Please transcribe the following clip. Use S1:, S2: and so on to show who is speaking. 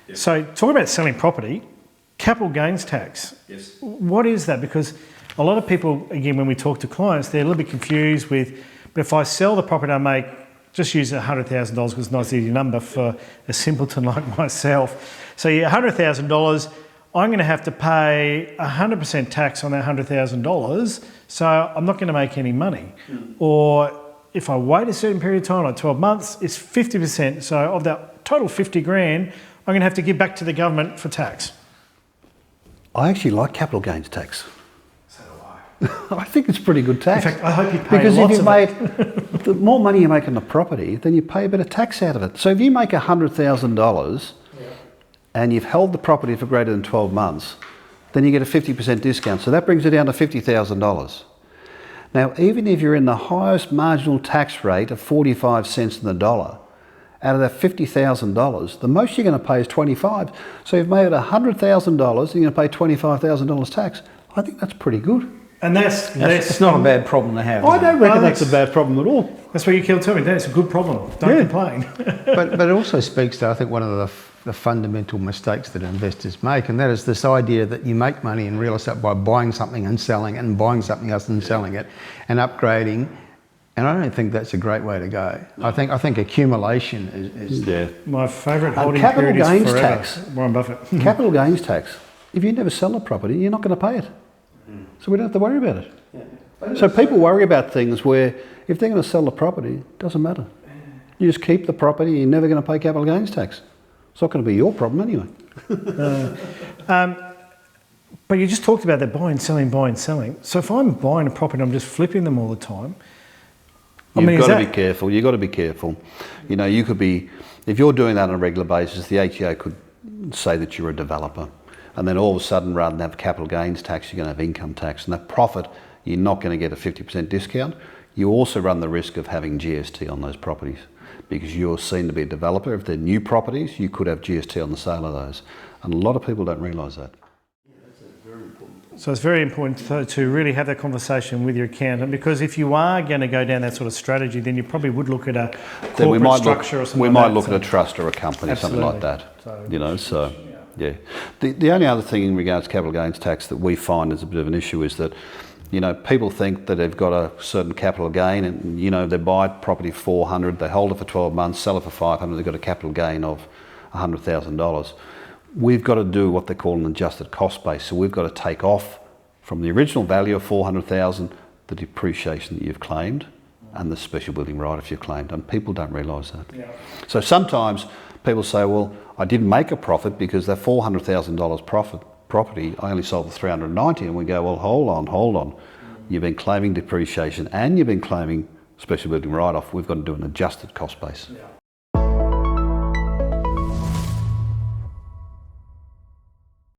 S1: Yes.
S2: So talk about selling property, capital gains tax.
S1: Yes.
S2: What is that? Because a lot of people, again, when we talk to clients, they're a little bit confused with, but if I sell the property, I make, just use $100,000 because it's a nice easy number for a simpleton like myself. So yeah, $100,000, I'm going to have to pay 100% tax on that $100,000, so I'm not going to make any money. Or if I wait a certain period of time, like 12 months, it's 50%. So of that total 50 grand, I'm going to have to give back to the government for tax.
S3: I actually like capital gains tax.
S1: So do I.
S3: I think it's pretty good tax.
S2: In fact, I hope you pay
S3: because
S2: lots
S3: if you
S2: of
S3: made, the more money you make on the property, then you pay a bit of tax out of it. So if you make $100,000 and you've held the property for greater than 12 months, then you get a 50% discount. So that brings it down to $50,000. Now, even if you're in the highest marginal tax rate of 45 cents on the dollar, out of that $50,000, the most you're going to pay is 25. So you've made $100,000 and you're going to pay $25,000 tax. I think that's pretty good.
S2: And that's
S4: It's not a bad problem to have.
S3: I don't reckon
S2: No,
S3: that's a bad problem at all.
S2: That's what you killed Tommy. That's a good problem. Don't complain.
S4: But it also speaks to, I think, one of the fundamental mistakes that investors make, and that is this idea that you make money in real estate by buying something and selling it and buying something else and selling it and upgrading. And I don't think that's a great way to go. I think accumulation is
S2: My favourite holding
S3: capital
S2: period is
S3: gains
S2: forever.
S3: tax.
S2: Warren Buffett.
S3: Capital gains tax. If you never sell a property, you're not going to pay it. So we don't have to worry about it. So people worry about things where if they're going to sell the property, it doesn't matter. You just keep the property, you're never going to pay capital gains tax. It's not going to be your problem anyway.
S2: But you just talked about that buying, selling. So if I'm buying a property and I'm just flipping them all the time,
S3: You've got to be careful. You've got to be careful. You know, you could be, if you're doing that on a regular basis, the ATO could say that you're a developer. And then all of a sudden, rather than have capital gains tax, you're going to have income tax. And that profit, you're not going to get a 50% discount. You also run the risk of having GST on those properties because you're seen to be a developer. If they're new properties, you could have GST on the sale of those. And a lot of people don't realise that.
S2: so it's very important to really have that conversation with your accountant, because if you are going to go down that sort of strategy, then you probably would look at a corporate structure or something
S3: we
S2: like
S3: might
S2: that.
S3: look at a trust or a company, something like that.
S2: So,
S3: you know, so yeah. The only other thing in regards to capital gains tax that we find is a bit of an issue is that, you know, people think that they've got a certain capital gain and, you know, they buy property for 400, they hold it for 12 months, sell it for 500, they've got a capital gain of $100,000. We've got to do what they call an adjusted cost base. So we've got to take off from the original value of 400,000, the depreciation that you've claimed and the special building write-off you've claimed. And people don't realise that.
S2: Yeah.
S3: So sometimes people say, well, I didn't make a profit because that $400,000 property, I only sold for 390, and we go, well, hold on. You've been claiming depreciation and you've been claiming special building write-off. We've got to do an adjusted cost base.
S2: Yeah.